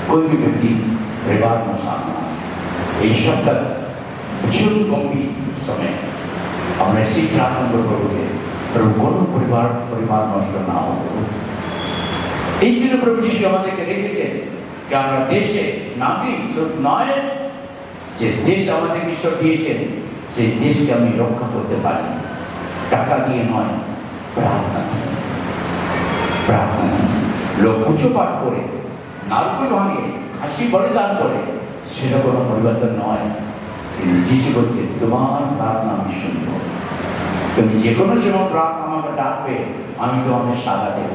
S1: कोई भी व्यक्ति परिवार में सामना ये शब्द भीषण गंभीर समय আমরা সেই প্রার্থনা করবো প্রভু কোনো পরিবার নষ্ট না হোক। এই জন্য প্রভু যিশু আমাদেরকে রেখেছেন যে আমরা দেশে নাগরিক শুধু নয়, যে দেশ আমাদের ঈশ্বর দিয়েছেন সেই দেশকে আমি রক্ষা করতে পারি টাকা দিয়ে নয়, প্রার্থনা দিয়ে। প্রার্থনা দিয়ে লোক পুজো পাঠ করে, নারকেল ভাঙে, খাসি বলিদান করে, সেটা কোনো পরিবর্তন নয়। কিন্তু যিশু বলতে তোমার প্রার্থনা আমি শুনব, তুমি যে কোনো সময় প্রার্থনা আমাকে ডাকবে, আমি তোমাকে সাড়া দেব।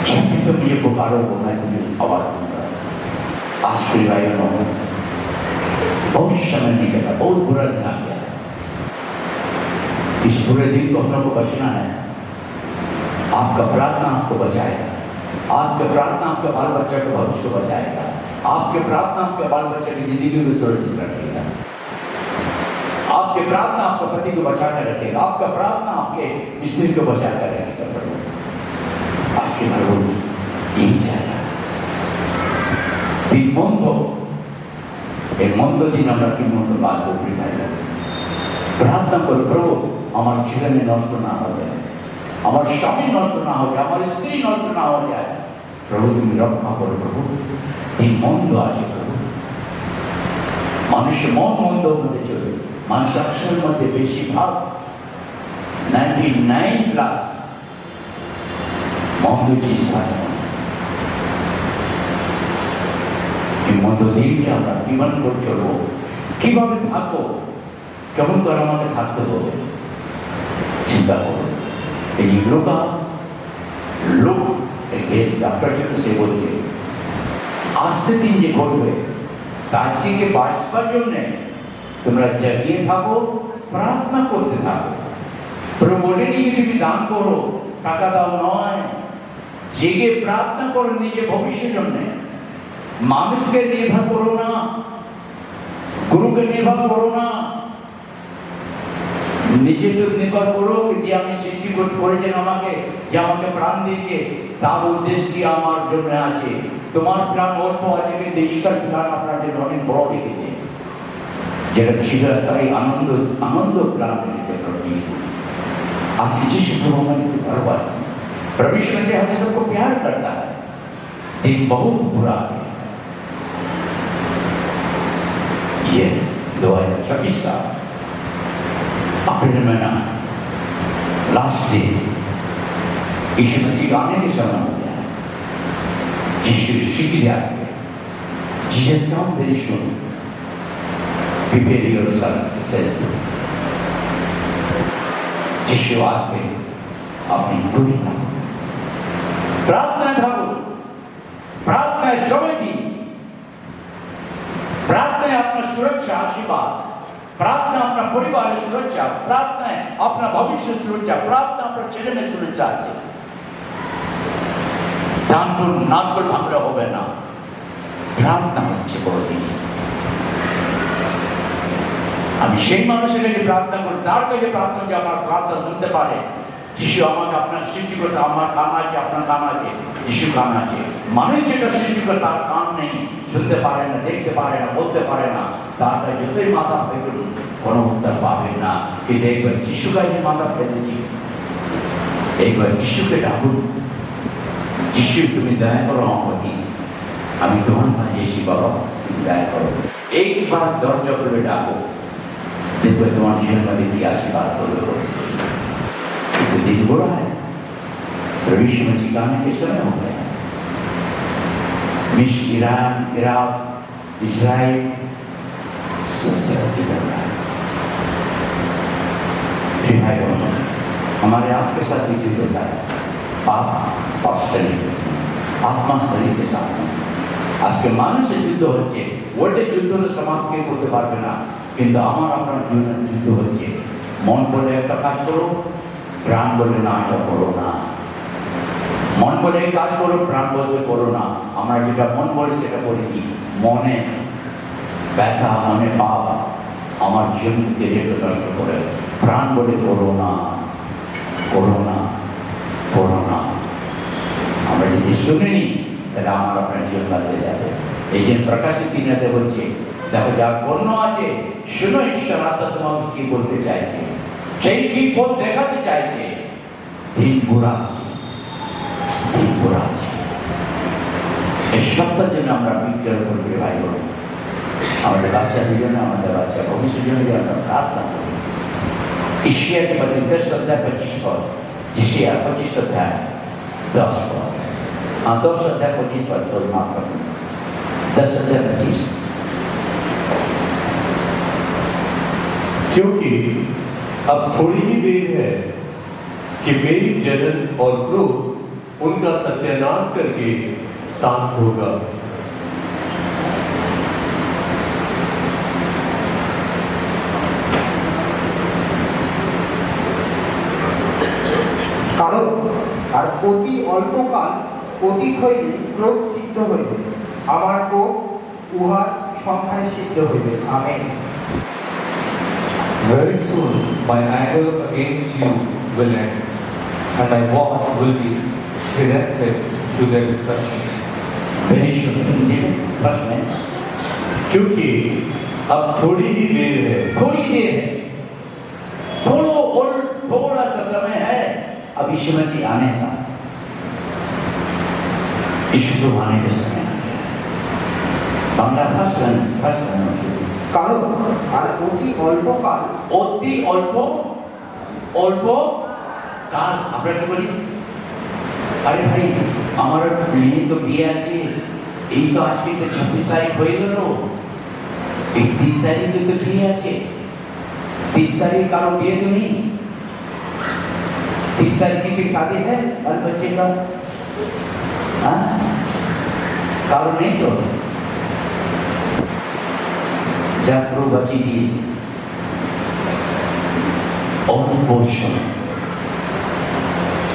S1: जब भी तुम मुझे पुकारोगे मैं तुम्हें आवाज दूंगा। आज प्रिय भाई बहनों, बहुत समय निकला, बहुत बुरा दिन आ गया। इस बुरे दिन को हम लोग को बचना है। आपका प्रार्थना आपको बचाएगा, आपके प्रार्थना आपके बाल बच्चे के भविष्य को बचाएगा, आपके प्रार्थना आपके बाल बच्चे की जिंदगी को सुरक्षित रखेगा, आपके प्रार्थना आपके पति को बचा कर रखेगा, आपका प्रार्थना आपके स्त्री को बचा कर रखेगा। प्रभु आज के प्रभु यही चाहेगा। दिन মন্দ, এই মন্দ দিন আমরা কি মন্দ বাঁচবো প্রিয় ভাই বোন? প্রার্থনা করো প্রভু আমার ছেলে মেয়ে নষ্ট না হবে, আমার স্বামী নষ্ট না হবে, আমার স্ত্রী নষ্ট না হয়ে যায়। প্রভু তুমি রক্ষা করো প্রভু। দিন মন্দ আছে প্রভু, মানুষের মন মন্দ হতে চলে। মানুষ একশোর মধ্যে বেশিরভাগ 99+ মন্দ জিনিস থাকে। এই মন্দ দিনকে আমরা কিভাবে করে চলবো, কিভাবে থাকবো, কেমন করে আমাকে থাকতে হবে চিন্তা করো। এই লোক ডাক্তার জন্য সে বলছে আসতে দিন যে ঘটবে তার থেকে বাঁচবার জন্যে তোমরা জাগিয়ে থাকো, প্রার্থনা করতে থাকো। প্রভু বলেনি যে তুমি দান করো, টাকা দাও নয়, জেগে প্রার্থনা করো নিজের ভবিষ্যের জন্য। মানুষকে নির্ভর করো না, গুরুকে নির্ভর করো না, নিজেকে নির্ভর করো যে আমি সৃষ্টি করেছেন আমাকে, যে আমাকে প্রাণ দিয়েছে, তার উদ্দেশ্য কি আমার জন্য আছে। তোমার প্রাণ অল্প আছে কিন্তু ঈশ্বর প্রাণ আপনার জন্য অনেক বড় রেখেছে, যেটা চিরস্থায়ী আনন্দ প্রাণ রেখেছে। आपकी जिस प्रभु हमारे को भालोबासा, प्रभु यीशु मसीह हमें सबको प्यार करता है। दिन बहुत बुरा है। ये 2026 का अप्रैल महीना लास्ट डे यीशु मसीह का आने के समय हो गया है। जिससे शीघ्र आ सके, Jesus come very soon. Prepare yourself. যিশু আসবে, আপনি তৈরি থাকুন, প্রার্থনায় থাকুন, প্রার্থনায় সময় দিন। প্রার্থনায় আপনার সুরক্ষা আশীর্বাদ, প্রার্থনা আপনার পরিবারের সুরক্ষা, প্রার্থনায় আপনার ভবিষ্যৎ সুরক্ষা, প্রার্থনা আপনার ছেলে মেয়ের সুরক্ষা আছে। দান করুন, নারকেল ভাঙলে হবে না, প্রার্থনা হচ্ছে বড় জিনিস। আমি সেই মানুষের কাছে প্রার্থনা করি যার কাছে প্রার্থনা যে আমার প্রার্থনা শুনতে পারে। যিশু আমাকে আপনার সৃষ্টি করতে, আমার কান আছে, আপনার কান আছে, যিশু কান আছে। মানুষ যেটা সৃষ্টি করে তার কান নেই, শুনতে পারে না, দেখতে পারে না, বলতে পারে না, তার কাছে যতই মাথা ফেলুন কোনো উত্তর পাবে না। কিন্তু একবার যিশু কাছে মাথা ফেলেছি, একবার যিশুকে ডাকুন, যিশু তুমি দয়া করো আমার প্রতি, আমি তোমার মাঝে এসি বাবা, তুমি দয়া করো। একবার দরজা করে ডাকো, देखो तुम्हारे जीवन में भी आशीर्वाद करो। तो दिन बुरा है, प्रभु यीशु मसीह का आने के समय हो गया। मिस्र, ईरान, इराक, इजराइल सब जगह की तरह है। फिर भाई बहनों, हमारे आपके साथ भी युद्ध होता है, पाप और शरीर के साथ, आत्मा शरीर के साथ में। आज के मानुषের যুদ্ধ হচ্ছে, ওয়ার্ল্ডের যুদ্ধ সমাপ্ত করতে পারবে না, কিন্তু আমার আপনার জীবনের যুদ্ধ হচ্ছে। মন বলে একটা কাজ করো, প্রাণ বলে না এটা করো না। মন বলে কাজ করো, প্রাণ বলতে করো না। আমরা যেটা মন বলে সেটা করি কি, মনে ব্যথা, মনে পাপ আমার জীবনকে রেখে নষ্ট করে, প্রাণ বলে করো না, করো না, করো না। আমরা যদি শুনিনি তাহলে আমার আপনার জীবন বদলে যাবে। এই যে প্রকাশিত 3 বলছে, দেখো যার কর্ণ আছে শুনো ঈশ্বর আত্মা তোমাকে কি বলতে চাইছে, সেই কি পথ দেখাতে চাইছে। দিন বুড়া আছে, দিন বুড়া আছে। এই সপ্তাহের জন্য আমরা বিজ্ঞান করে ভাই বলব, আমাদের বাচ্চাদের জন্য, আমাদের বাচ্চা ভবিষ্যতের জন্য যে আমরা প্রার্থনা করি। ईशिया के पत्र 10 अध्याय 25 पद, ईशिया 25 अध्याय 10 पद, हाँ 10 अध्याय 25 पद, सॉरी माफ कर दो, 10 अध्याय 25।
S2: क्योंकि अब थोड़ी ही देर है कि मेरी जलन और क्रोध उनका सत्यानाश करके शांत होगा।
S3: কারণ আর অতি অল্পকাল অতীত হইলে ক্রোধ সিদ্ধ হইবে, আমার কোপ উহার সংহারে সিদ্ধ হইবে। Amen.
S4: Very soon my anger against you will end, and my wrath will be directed to their destructions.
S1: Very should Hindi में फर्स्ट में,
S2: क्योंकि अब थोड़ी ही देर है,
S1: थोड़ी देर है, थोड़ा सा समय है अब यीशु मसीह आने का। यीशु तो आने के समय आ गया। बांग्ला फर्स्ट
S3: কারণ আর অতি অল্পকাল
S1: অল্প কাল আমরা কি বলি, আরে ভাই আমার মেয়ে তো বিয়ে আছে, এই তো আজকে তো 26 তারিখ হয়ে গেল, 31 তারিখে তো বিয়ে আছে, 30 तारीख कारो बिये तो नहीं, 30 तारीख किसी की शादी है और बच्चे का, हाँ कारो नहीं तो जा प्रो बची दी অল্প সময়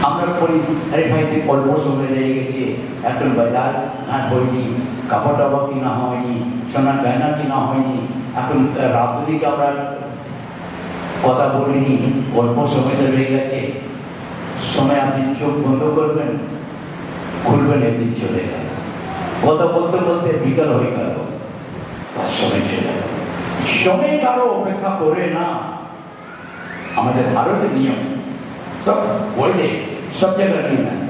S1: আমরা বলি, আরে ভাই তুই অল্প সময় রয়ে গেছে, এখন বাজার ঘাট হয়নি, কাপড় টাপড় কিনা হয়নি, সোনার গয়না কিনা হয়নি, এখন রাতদিকে আমরা কথা বলিনি, অল্প সময় তো রয়ে গেছে। সময় আপনি চোখ বন্ধ করবেন, খুলবেন, একদিন চলে গেল। কথা বলতে বলতে বিকাল হয়ে গেল, তার সময় চলে গেল। সময় কারো অপেক্ষা করে না। আমাদের ভারতের নিয়ম, সব ওয়ার্ল্ডে সব জায়গায় নিয়ম আছে।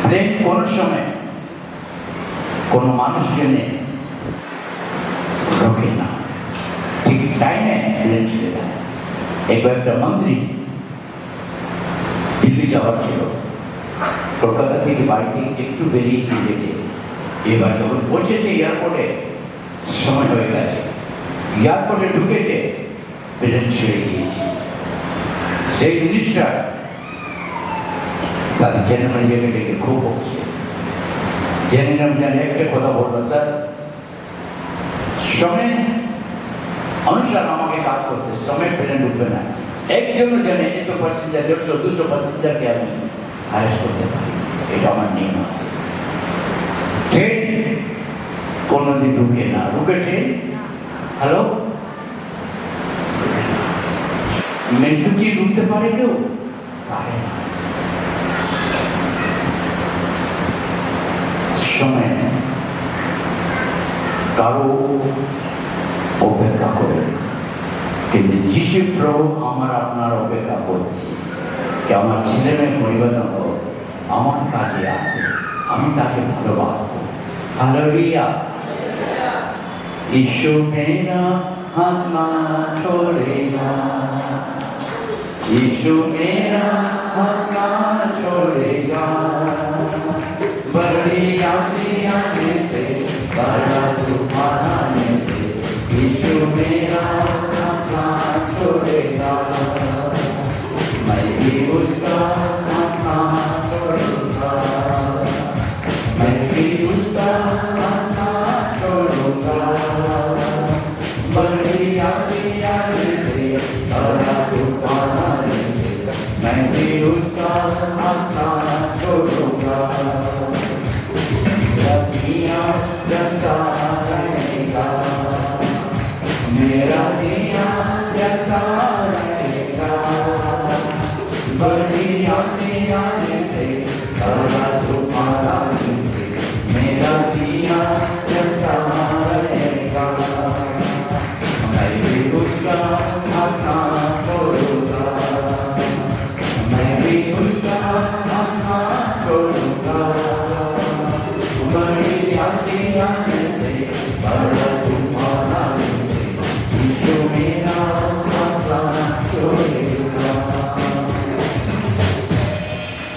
S1: ট্রেন কোন সময় কোনো মানুষকে নিয়ে রোকে না, ঠিক টাইমে ট্রেন চলে যায়। একবার একটা মন্ত্রী দিল্লি যাওয়ার ছিল, কলকাতা থেকে বাড়ি থেকে একটু বেরিয়েছে যেতে, এবার যখন পৌঁছেছে এয়ারপোর্টে সময় হয়ে গেছে, এয়ারপোর্টে ঢুকেছে, প্লেন ছেড়ে দিয়েছে। সেই মিনিস্টার তাদের জেনারেল ম্যানেজারকে ডেকে খুব বকছে। জেনারেল ম্যানেজার একটা কথা বললো, স্যার সময় অনুসার আমাকে কাজ করতে, সময় প্লেন ঢুকবে না। একজনও জানে এত প্যাসেঞ্জার, 150-200 প্যাসেঞ্জারকে আমি হ্যারেস করতে পারি, এটা আমার নিয়ম আছে। ট্রেন কোনোদিন ঢুকে না, ঢুকে ট্রেন, হ্যালো মৃত্যু কি ঢুকতে পারে কেউ? পারে না। সময় কারো অপেক্ষা করে, কিন্তু যিশু প্রভু আমার আপনার অপেক্ষা করছে যে আমার ছেলে মেয়ে পরিবর্তন হোক, আমার কাজে আসে, আমি তাকে ভালোবাসবো। हालेलुया। यीशु मेरा हाथ ना छोड़ेगा, यीशु मेरा हाथ ना छोड़ेगा, बड़ी आंधी आने से बड़ा तूफान आने से यीशु मेरा मस्ताना छोड़ेगा।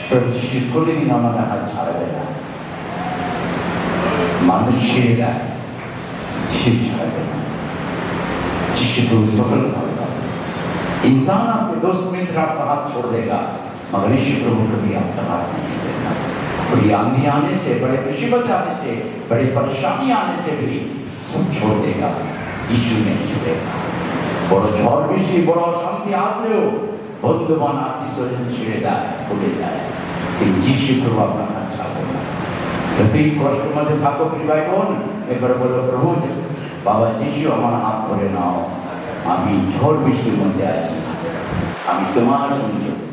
S1: प्रभु यीशु कोनदिन আমাদের হাত ছাড়বে না। মানুষ ছেড়ে দেয়, যিশু ছাড়বে না। যিশু प्रभु सकल भालबासे। इंसान आपके 2 मिनट आपका हाथ छोड़ देगा, मगर यीशु प्रभु कभी आपका हाथ नहीं छोड़ेगा। बड़ी आंधी आने से, बड़े मुसीबत आने से, बड़ी परेशानी आने से भी सब छोड़ देगा, यीशु नहीं छोड़ेगा। বড় ঝড় বৃষ্টি, বড় অশান্তি আসলেও বন্ধুবান আত্মীয় স্বজন ছেড়ে দেয়, ভুলে যায়, কিন্তু যিশু প্রভু আপনার হাত ছাড়বে না। যতই কষ্টের মধ্যে থাকো প্রিয় ভাই বোন, একবার বলো, প্রভু বাবা যিশু আমার হাত ধরে নাও, আমি ঝড় বৃষ্টির মধ্যে আছি, আমি তোমার সঙ্গে চলবো।